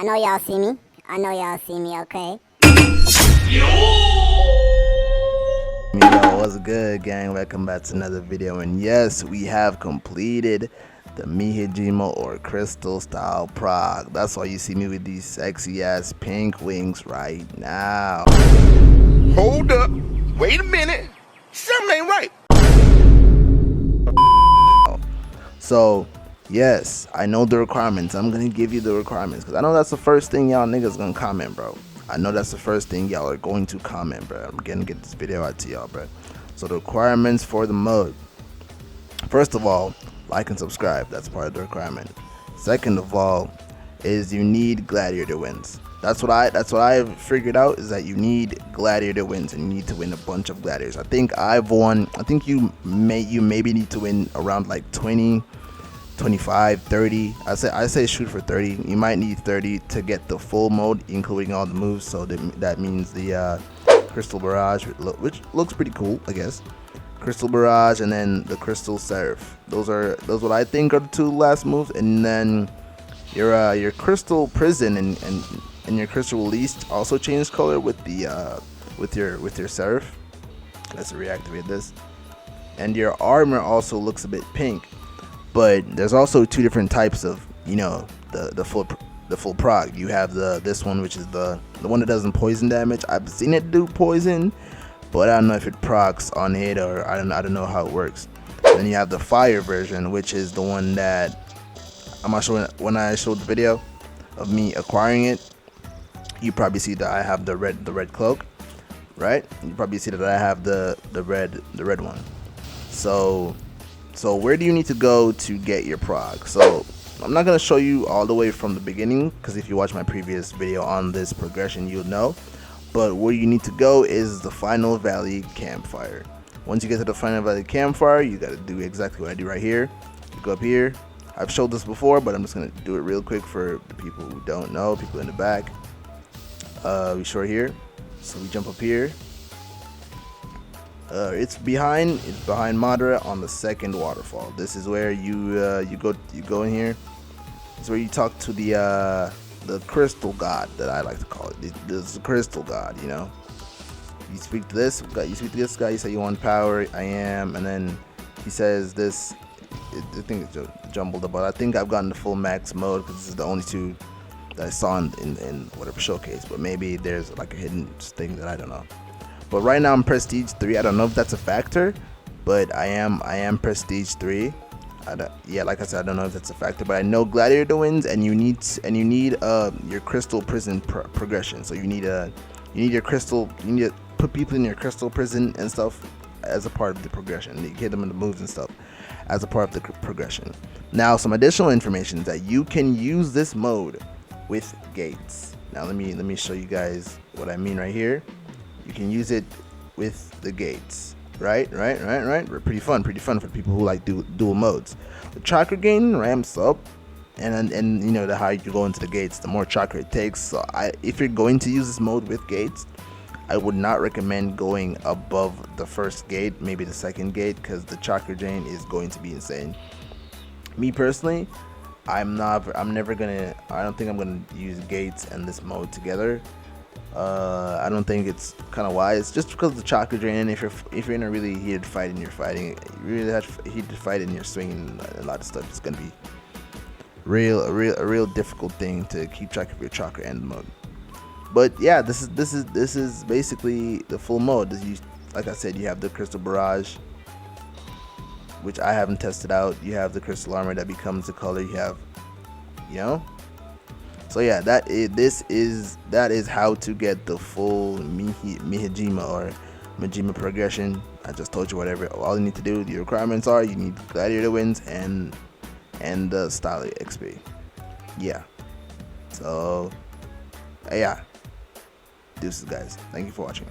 I know y'all see me. I know y'all see me, okay? Yo, what's good, gang? Welcome back to another video. And yes, we have completed the Miyajima or crystal style prog. That's why you see me with these sexy ass pink wings right now. Hold up. Wait a minute. Something ain't right. So, yes, I know the requirements. I'm gonna give you the requirements because I know that's the first thing y'all niggas gonna comment, bro. I know that's the first thing y'all are going to comment, bro. I'm gonna get this video out to y'all, bro. So the requirements for the mode. First of all, like and subscribe. That's part of the requirement. Second of all, is you need gladiator wins. That's what I've figured out, is that you need gladiator wins and you need to win a bunch of gladiators. I think I've won. I think you maybe need to win around like 20, 25, 30. I say shoot for 30. You might need 30 to get the full mode, including all the moves. So that means the crystal barrage, which looks pretty cool, I guess. Crystal barrage and then the crystal seraph. Those what I think are the two last moves, and then your crystal prison and your crystal release also change color with the with your seraph. Let's reactivate this. And your armor also looks a bit pink, but there's also two different types of, you know, the full prog. You have this one, which is the one that doesn't poison damage. I've seen it do poison, but I don't know if it procs on hit, or I don't know how it works. Then you have the fire version, which is the one that I'm not sure when I showed the video of me acquiring it. You probably see that I have the red cloak, right? You probably see that I have the red one. So where do you need to go to get your prog? So I'm not gonna show you all the way from the beginning, because if you watch my previous video on this progression, you'll know. But where you need to go is the Final Valley Campfire. Once you get to the Final Valley Campfire, you gotta do exactly what I do right here. You go up here. I've showed this before, but I'm just gonna do it real quick for the people who don't know, people in the back. We short here, so we jump up here. It's behind Madara on the second waterfall. This is where you go in here. It's where you talk to the crystal god, that I like to call it. This crystal god, you know. You speak to this guy. You say you want power. I am, and then he says this. I think it's jumbled up, but I think I've gotten the full max mode because this is the only two that I saw in whatever showcase. But maybe there's like a hidden thing that I don't know. But right now I'm prestige 3. I don't know if that's a factor, but I am prestige 3. Yeah, like I said, I don't know if that's a factor, but I know gladiator wins, and you need your crystal prison progression. So you need your crystal. You need to put people in your crystal prison and stuff as a part of the progression. You get them in the moves and stuff as a part of the progression. Now, some additional information is that you can use this mode with gates. Now let me show you guys what I mean right here. You can use it with the gates. Right. Pretty fun for people who like dual modes. The chakra gain ramps up, and you know, the higher you go into the gates, the more chakra it takes. So if you're going to use this mode with gates, I would not recommend going above the first gate, maybe the second gate, because the chakra drain is going to be insane. Me personally, I don't think I'm gonna use gates and this mode together. I don't think it's kind of wise, just because of the chakra drain. If you're in a really heated fight and you're fighting, you really have heated fight and you're swinging a lot of stuff, it's gonna be a real difficult thing to keep track of your chakra and the mode. But yeah, this is basically the full mode. Like I said, you have the crystal barrage, which I haven't tested out. You have the crystal armor that becomes the color you have, you know. So yeah, that is how to get the full Miyajima or Miyajima progression. I just told you whatever. All you need to do, the requirements are, you need gladiator wins and the style XP. Yeah. So yeah. Deuces, guys. Thank you for watching.